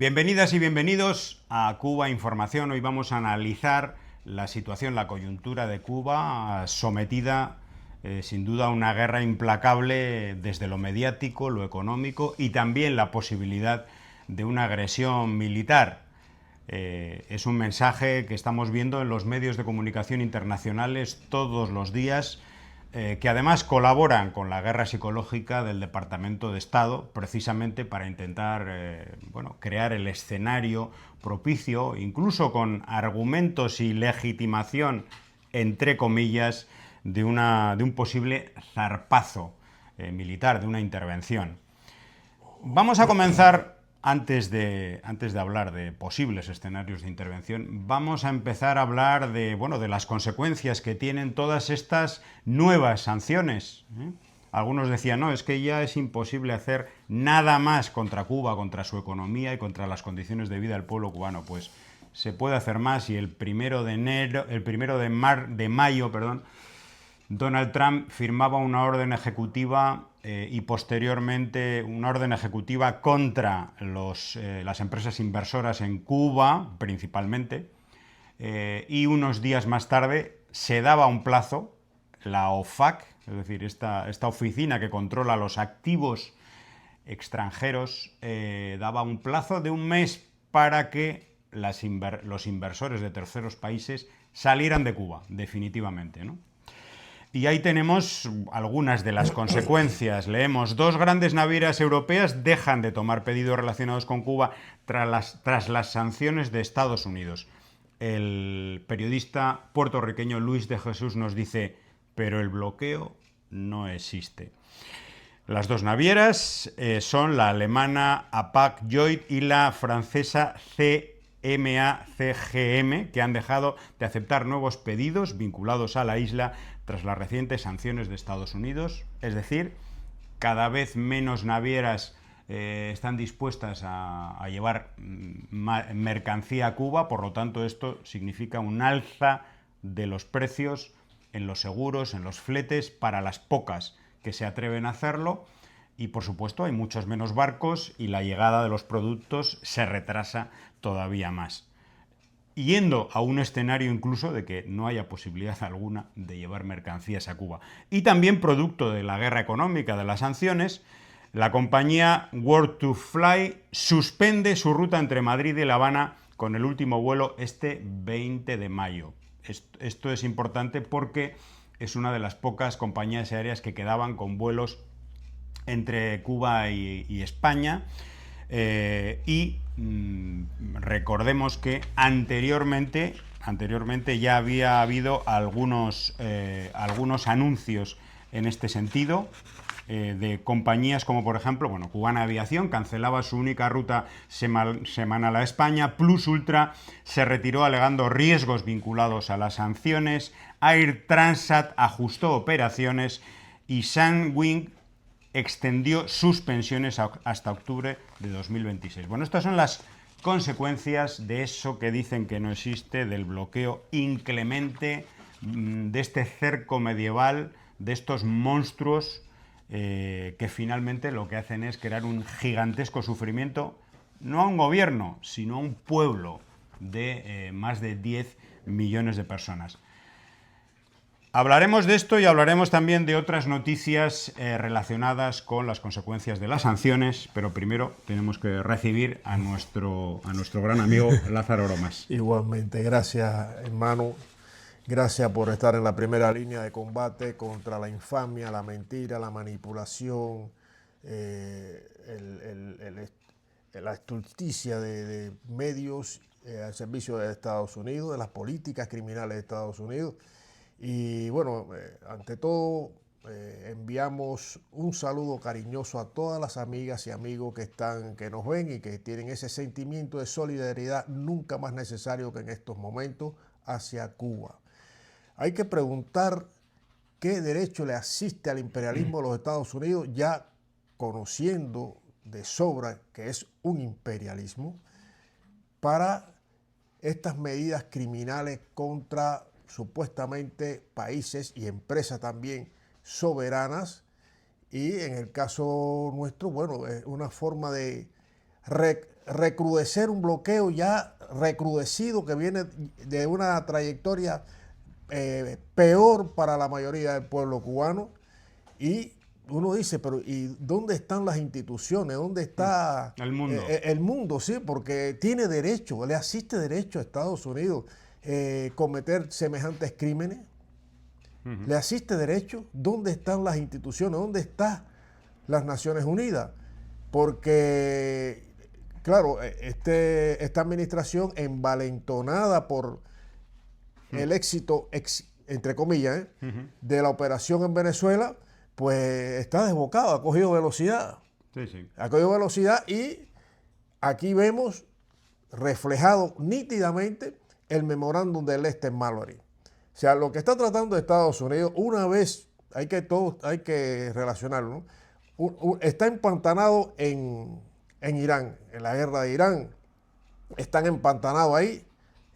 Bienvenidas y bienvenidos a Cuba Información. Hoy vamos a analizar la situación, la coyuntura de Cuba, sometida sin duda a una guerra implacable desde lo mediático, lo económico y también la posibilidad de una agresión militar. Es un mensaje que estamos viendo en los medios de comunicación internacionales todos los días, que además colaboran con la guerra psicológica del Departamento de Estado, precisamente para intentar crear el escenario propicio, incluso con argumentos y legitimación, entre comillas, de un posible zarpazo militar, de una intervención. Vamos a comenzar, antes de hablar de posibles escenarios de intervención, vamos a empezar a hablar de las consecuencias que tienen todas estas nuevas sanciones. Algunos decían, no, es que ya es imposible hacer nada más contra Cuba, contra su economía y contra las condiciones de vida del pueblo cubano. Pues se puede hacer más y el primero de mayo, Donald Trump firmaba una orden ejecutiva y posteriormente una orden ejecutiva contra las empresas inversoras en Cuba, principalmente, y unos días más tarde se daba un plazo, la OFAC, es decir, esta oficina que controla los activos extranjeros, daba un plazo de un mes para que los inversores de terceros países salieran de Cuba, definitivamente, ¿no? Y ahí tenemos algunas de las consecuencias. Leemos, 2 grandes navieras europeas dejan de tomar pedidos relacionados con Cuba tras las sanciones de Estados Unidos. El periodista puertorriqueño Luis de Jesús nos dice, pero el bloqueo no existe. Las 2 navieras son la alemana Hapag-Lloyd y la francesa CMA-CGM, que han dejado de aceptar nuevos pedidos vinculados a la isla tras las recientes sanciones de Estados Unidos. Es decir, cada vez menos navieras están dispuestas a llevar mercancía a Cuba, por lo tanto esto significa un alza de los precios en los seguros, en los fletes, para las pocas que se atreven a hacerlo, y por supuesto hay muchos menos barcos y la llegada de los productos se retrasa todavía más, yendo a un escenario incluso de que no haya posibilidad alguna de llevar mercancías a Cuba. Y también producto de la guerra económica, de las sanciones, la compañía World2Fly suspende su ruta entre Madrid y La Habana con el último vuelo este 20 de mayo. Esto es importante porque es una de las pocas compañías aéreas que quedaban con vuelos entre Cuba y España. Recordemos que anteriormente ya había habido algunos anuncios en este sentido, de compañías como por ejemplo, Cubana Aviación cancelaba su única ruta semanal a España, Plus Ultra se retiró alegando riesgos vinculados a las sanciones, Air Transat ajustó operaciones y Sunwing extendió sus pensiones hasta octubre de 2026. Bueno, estas son las consecuencias de eso que dicen que no existe, del bloqueo inclemente, de este cerco medieval, de estos monstruos que finalmente lo que hacen es crear un gigantesco sufrimiento, no a un gobierno, sino a un pueblo de más de 10 millones de personas. Hablaremos de esto y hablaremos también de otras noticias relacionadas con las consecuencias de las sanciones, pero primero tenemos que recibir a nuestro gran amigo Lázaro Bromas. Igualmente, gracias hermano, gracias por estar en la primera línea de combate contra la infamia, la mentira, la manipulación, la estulticia de medios al servicio de Estados Unidos, de las políticas criminales de Estados Unidos. Y bueno, ante todo, enviamos un saludo cariñoso a todas las amigas y amigos que nos ven y que tienen ese sentimiento de solidaridad nunca más necesario que en estos momentos hacia Cuba. Hay que preguntar qué derecho le asiste al imperialismo de los Estados Unidos, ya conociendo de sobra que es un imperialismo, para estas medidas criminales contra supuestamente países y empresas también soberanas, y en el caso nuestro, bueno, es una forma de recrudecer un bloqueo ya recrudecido que viene de una trayectoria peor para la mayoría del pueblo cubano. Y uno dice, pero ¿y dónde están las instituciones? ¿Dónde está el mundo? El mundo, sí, porque tiene derecho, le asiste derecho a Estados Unidos cometer semejantes crímenes. ¿Le asiste derecho? ¿Dónde están las instituciones? ¿Dónde están las Naciones Unidas? Porque, claro, esta administración envalentonada por el éxito, entre comillas, de la operación en Venezuela, pues está desbocado, ha cogido velocidad. Sí, sí. Ha cogido velocidad y aquí vemos reflejado nítidamente el memorándum del Lester Mallory. O sea, lo que está tratando Estados Unidos, una vez, hay que relacionarlo, ¿no? Está empantanado en Irán, en la guerra de Irán. Están empantanados ahí,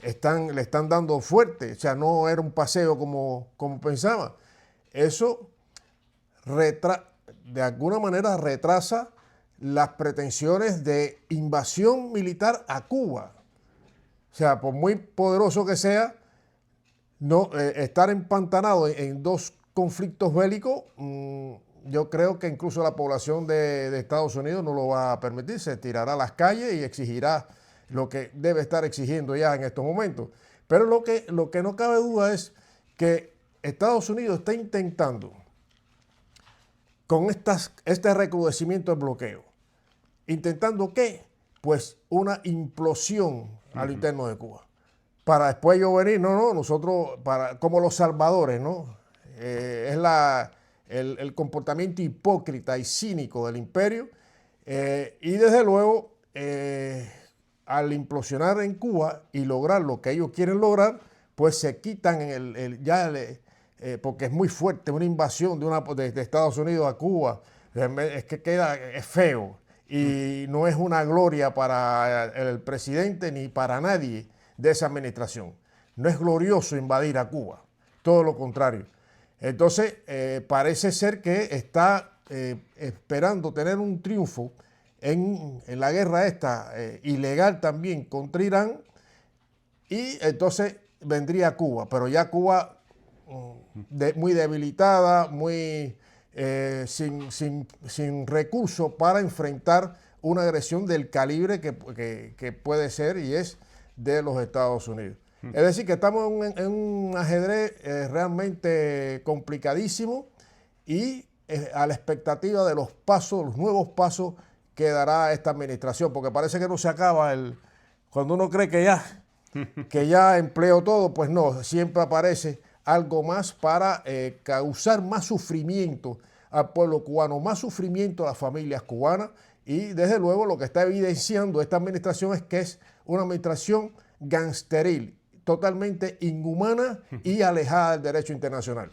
le están dando fuerte, o sea, no era un paseo como pensaba. Eso de alguna manera retrasa las pretensiones de invasión militar a Cuba. O sea, por muy poderoso que sea, no estar empantanado en dos conflictos bélicos, yo creo que incluso la población de Estados Unidos no lo va a permitir, se tirará a las calles y exigirá lo que debe estar exigiendo ya en estos momentos. Pero lo que no cabe duda es que Estados Unidos está intentando, con este recrudecimiento del bloqueo, intentando ¿qué? Pues una implosión a lo interno de Cuba. Para después yo venir, nosotros, como los salvadores, ¿no? Es el comportamiento hipócrita y cínico del imperio. Y desde luego, al implosionar en Cuba y lograr lo que ellos quieren lograr, pues se quitan porque es muy fuerte una invasión de Estados Unidos a Cuba. Es que es feo y no es una gloria para el presidente ni para nadie de esa administración. No es glorioso invadir a Cuba, todo lo contrario. Entonces, parece ser que está esperando tener un triunfo en la guerra esta ilegal también contra Irán, y entonces vendría Cuba, pero ya Cuba muy debilitada, muy sin recursos para enfrentar una agresión del calibre que puede ser y es de los Estados Unidos. Es decir, que estamos en un ajedrez realmente complicadísimo y a la expectativa de los nuevos pasos que dará esta administración, porque parece que no se acaba cuando uno cree que ya empleó todo, pues no, siempre aparece algo más para causar más sufrimiento al pueblo cubano, más sufrimiento a las familias cubanas, y desde luego lo que está evidenciando esta administración es que es una administración gangsteril, totalmente inhumana y alejada del derecho internacional.